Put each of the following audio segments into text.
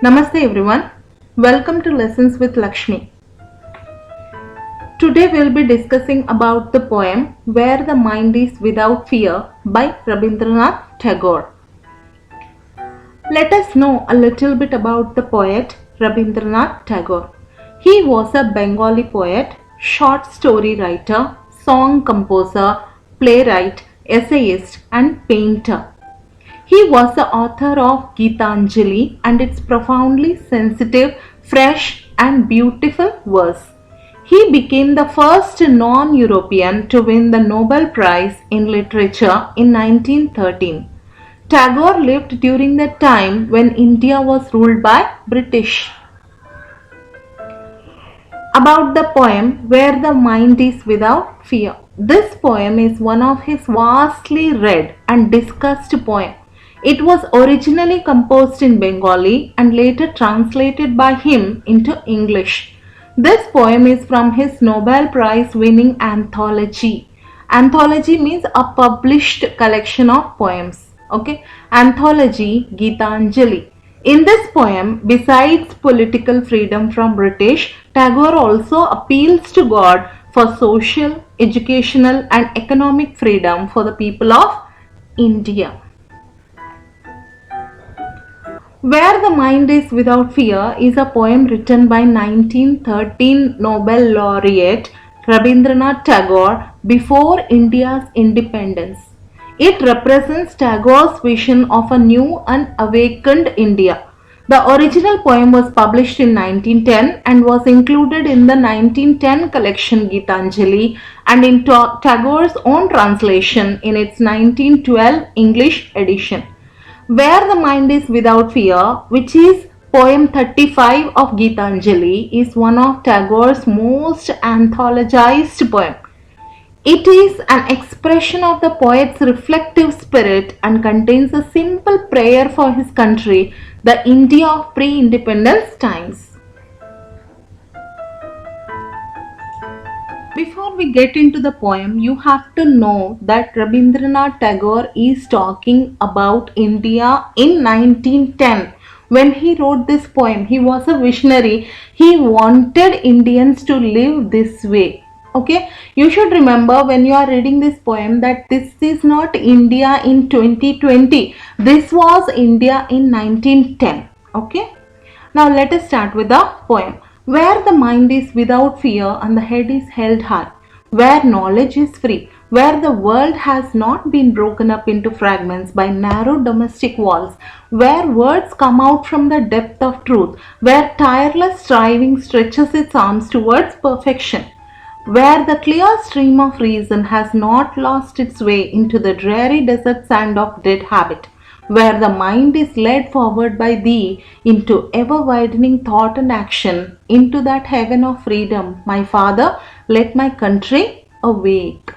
Namaste everyone. Welcome to Lessons with Lakshmi. Today we'll be discussing about the poem Where the Mind is Without Fear by Rabindranath Tagore. Let us know a little bit about the poet Rabindranath Tagore. He was a Bengali poet, short story writer, song composer, playwright, essayist and painter. He was the author of Gitanjali and its profoundly sensitive, fresh, and beautiful verse. He became the first non European to win the Nobel Prize in Literature in 1913. Tagore lived during the time when India was ruled by British. About the poem Where the Mind is Without Fear. This poem is one of his vastly read and discussed poems. It was originally composed in Bengali and later translated by him into English. This poem is from his Nobel Prize winning anthology. Anthology means a published collection of poems. Okay, anthology Gitanjali. In this poem, besides political freedom from British, Tagore also appeals to God for social, educational and economic freedom for the people of India. Where the Mind is Without Fear is a poem written by 1913 Nobel laureate Rabindranath Tagore before India's independence. It represents Tagore's vision of a new and awakened India. The original poem was published in 1910 and was included in the 1910 collection Gitanjali and in Tagore's own translation in its 1912 English edition. Where the Mind is Without Fear, which is poem 35 of Gitanjali, is one of Tagore's most anthologized poems. It is an expression of the poet's reflective spirit and contains a simple prayer for his country, the India of pre-independence times. Before we get into the poem, you have to know that Rabindranath Tagore is talking about India in 1910. When he wrote this poem, he was a visionary. He wanted Indians to live this way. Okay, you should remember when you are reading this poem that this is not India in 2020. This was India in 1910. Okay, now let us start with the poem. Where the mind is without fear and the head is held high, where knowledge is free, where the world has not been broken up into fragments by narrow domestic walls, where words come out from the depth of truth, where tireless striving stretches its arms towards perfection, where the clear stream of reason has not lost its way into the dreary desert sand of dead habit, where the mind is led forward by thee into ever widening thought and action, into that heaven of freedom, my Father, let my country awake.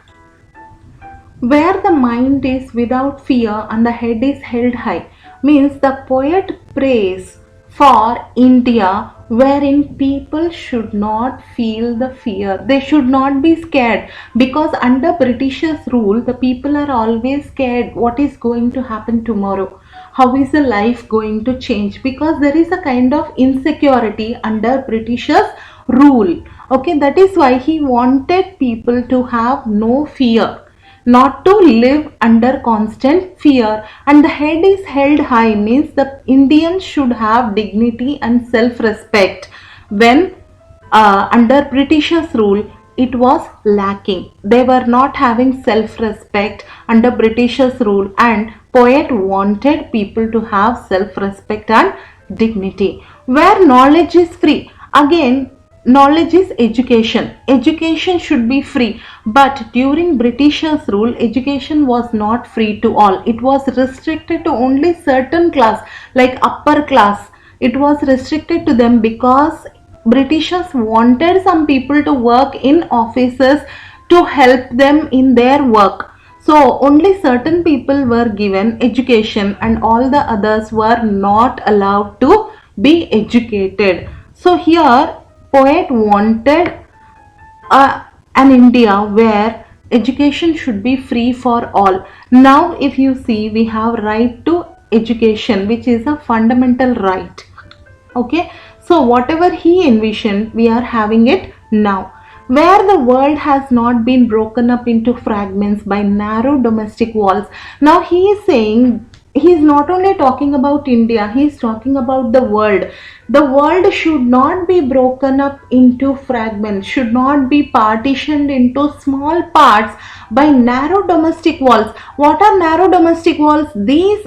Where the mind is without fear and the head is held high means the poet prays for India wherein people should not feel the fear. They should not be scared because under Britishers' rule, the people are always scared what is going to happen tomorrow. How is the life going to change? Because there is a kind of insecurity under Britishers' rule. Okay, that is why he wanted people to have no fear, not to live under constant fear. And the head is held high means the Indians should have dignity and self-respect. When under Britishers rule it was lacking, they were not having self-respect under Britishers rule, and poet wanted people to have self-respect and dignity. Where knowledge is free, again knowledge is education. Education should be free, but during Britishers rule education was not free to all. It was restricted to only certain class, like upper class. It was restricted to them because Britishers wanted some people to work in offices to help them in their work. So only certain people were given education and all the others were not allowed to be educated. So here poet wanted an India where education should be free for all. Now if you see, we have right to education, which is a fundamental right. Okay, so whatever he envisioned, we are having it now. Where the world has not been broken up into fragments by narrow domestic walls. Now he is saying, he is not only talking about India, he is talking about the world. The world should not be broken up into fragments, should not be partitioned into small parts by narrow domestic walls. What are narrow domestic walls? These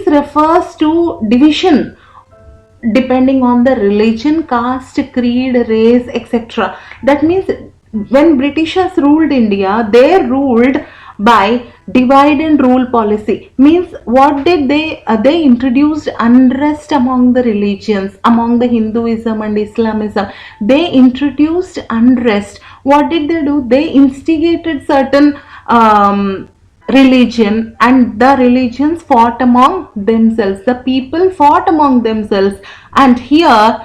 refers to division depending on the religion, caste, creed, race, etc. That means when Britishers ruled India, they ruled by divide and rule policy. Means what did they introduced unrest among the religions, among the Hinduism and Islamism. They introduced unrest. What did they do? They instigated certain religion, and the religions fought among themselves, the people fought among themselves, and here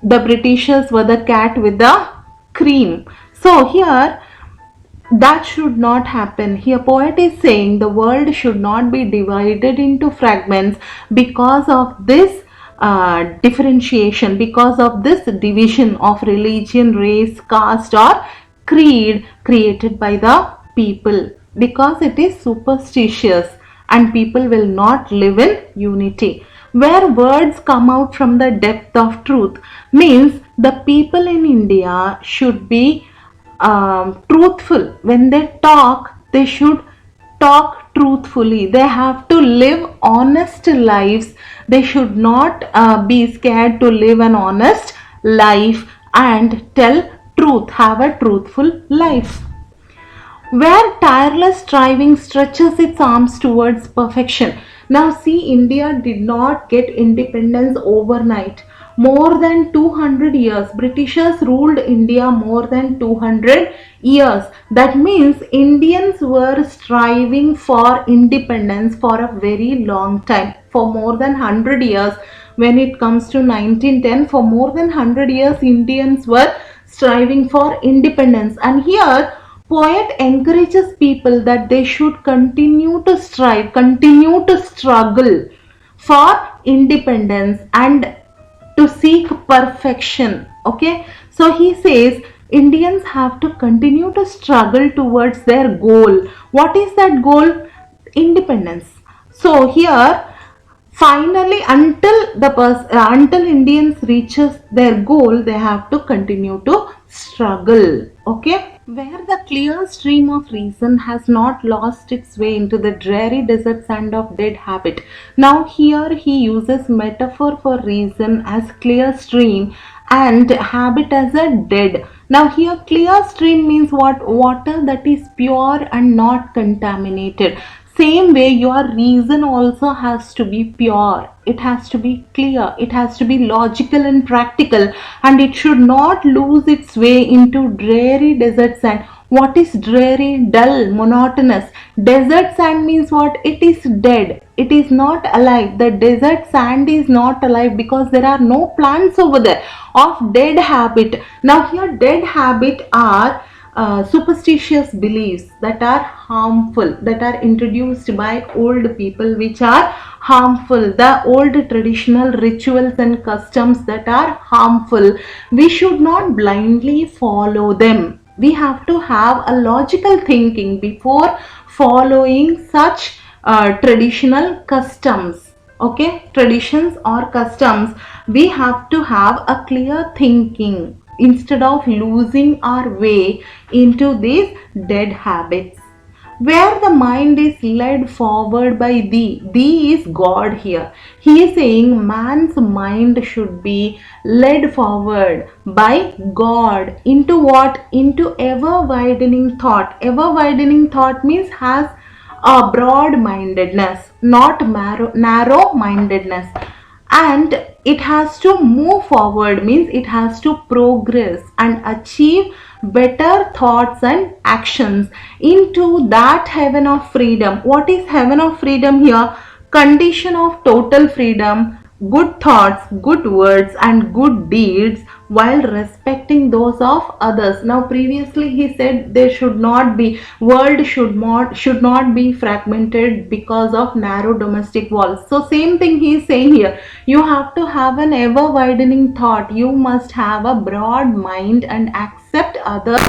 the Britishers were the cat with the cream. So here that should not happen. Here poet is saying the world should not be divided into fragments because of this differentiation, because of this division of religion, race, caste or creed created by the people, because it is superstitious and people will not live in unity. Where words come out from the depth of truth means the people in India should be truthful. When they talk, they should talk truthfully. They have to live honest lives. They should not be scared to live an honest life and tell truth, have a truthful life. Where tireless striving stretches its arms towards perfection. Now, see, India did not get independence overnight. More than 200 years. Britishers ruled India more than 200 years. That means Indians were striving for independence for a very long time, for more than 100 years. When it comes to 1910, for more than 100 years, Indians were striving for independence. And here, poet encourages people that they should continue to strive, continue to struggle for independence and to seek perfection. Okay, so he says Indians have to continue to struggle towards their goal. What is that goal? Independence. So here, finally, until Indians reaches their goal, they have to continue to struggle. Okay, where the clear stream of reason has not lost its way into the dreary desert sand of dead habit. Now here he uses metaphor for reason as clear stream and habit as a dead. Now here clear stream means what? Water that is pure and not contaminated. Same way your reason also has to be pure, it has to be clear, it has to be logical and practical, and it should not lose its way into dreary desert sand. What is dreary? Dull, monotonous. Desert sand means what? It is dead, it is not alive. The desert sand is not alive because there are no plants over there, of dead habit. Now here dead habit are superstitious beliefs that are harmful, that are introduced by old people, which are harmful, the old traditional rituals and customs that are harmful. We should not blindly follow them. We have to have a logical thinking before following such traditional customs. Okay, traditions or customs, we have to have a clear thinking instead of losing our way into these dead habits. Where the mind is led forward by thee is God here. He is saying man's mind should be led forward by God into what? Into ever widening thought. Ever widening thought means has a broad mindedness, not narrow mindedness, and it has to move forward means it has to progress and achieve better thoughts and actions into that heaven of freedom. What is heaven of freedom here? Condition of total freedom, good thoughts, good words, and good deeds while respecting those of others. Now, previously he said there should not be world should not be fragmented because of narrow domestic walls. So same thing he is saying here. You have to have an ever widening thought. You must have a broad mind and accept others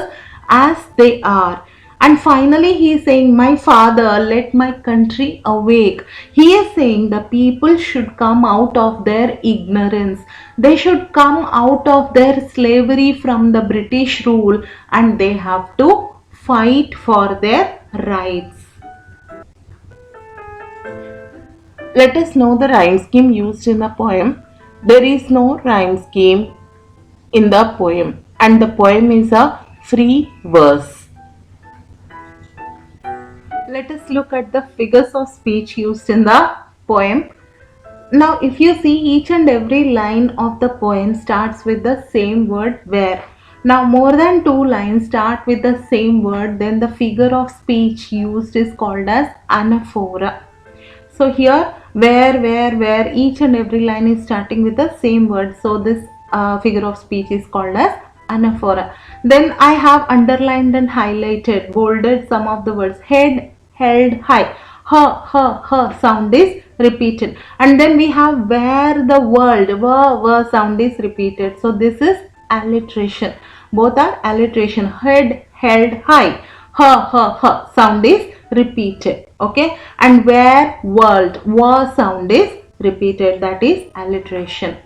as they are. And finally, he is saying, my father, let my country awake. He is saying the people should come out of their ignorance. They should come out of their slavery from the British rule, and they have to fight for their rights. Let us know the rhyme scheme used in the poem. There is no rhyme scheme in the poem, and the poem is a free verse. Let us look at the figures of speech used in the poem. Now, if you see, each and every line of the poem starts with the same word where. Now, more than two lines start with the same word, then the figure of speech used is called as anaphora. So here, where, each and every line is starting with the same word. So this figure of speech is called as anaphora. Then I have underlined and highlighted, bolded some of the words. Head, held, high. Her sound is repeated. And then we have where the world, were sound is repeated. So this is alliteration. Both are alliteration. Head, held, high. Her sound is repeated. Okay, and where world, sound is repeated, that is alliteration.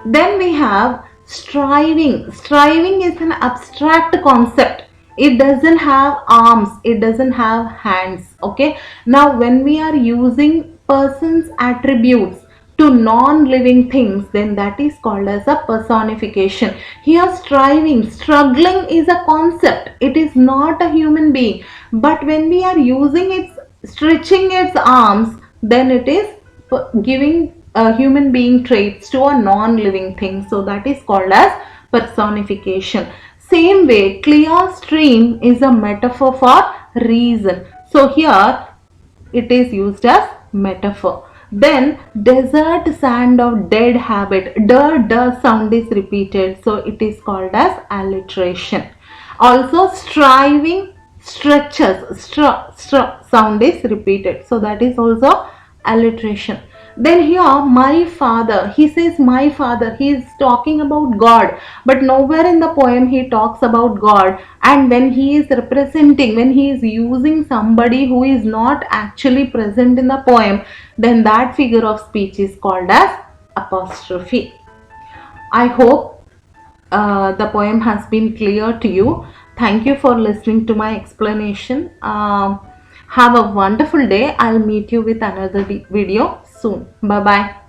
Then we have striving. Striving is an abstract concept. It doesn't have arms, it doesn't have hands. Okay, now when we are using person's attributes to non-living things, then that is called as a personification. Here striving, struggling is a concept, it is not a human being, but when we are using its stretching its arms, then it is giving a human being traits to a non-living thing. So that is called as personification. Same way, clear stream is a metaphor for reason. So here it is used as metaphor. Then desert sand of dead habit, the sound is repeated, so it is called as alliteration. Also striving, stretches, sound is repeated, so that is also alliteration. Then here my father, he says my father, he is talking about God, but nowhere in the poem he talks about God. And when he is representing, when he is using somebody who is not actually present in the poem, then that figure of speech is called as apostrophe. I hope the poem has been clear to you. Thank you for listening to my explanation. Have a wonderful day. I'll meet you with another video soon. Bye bye.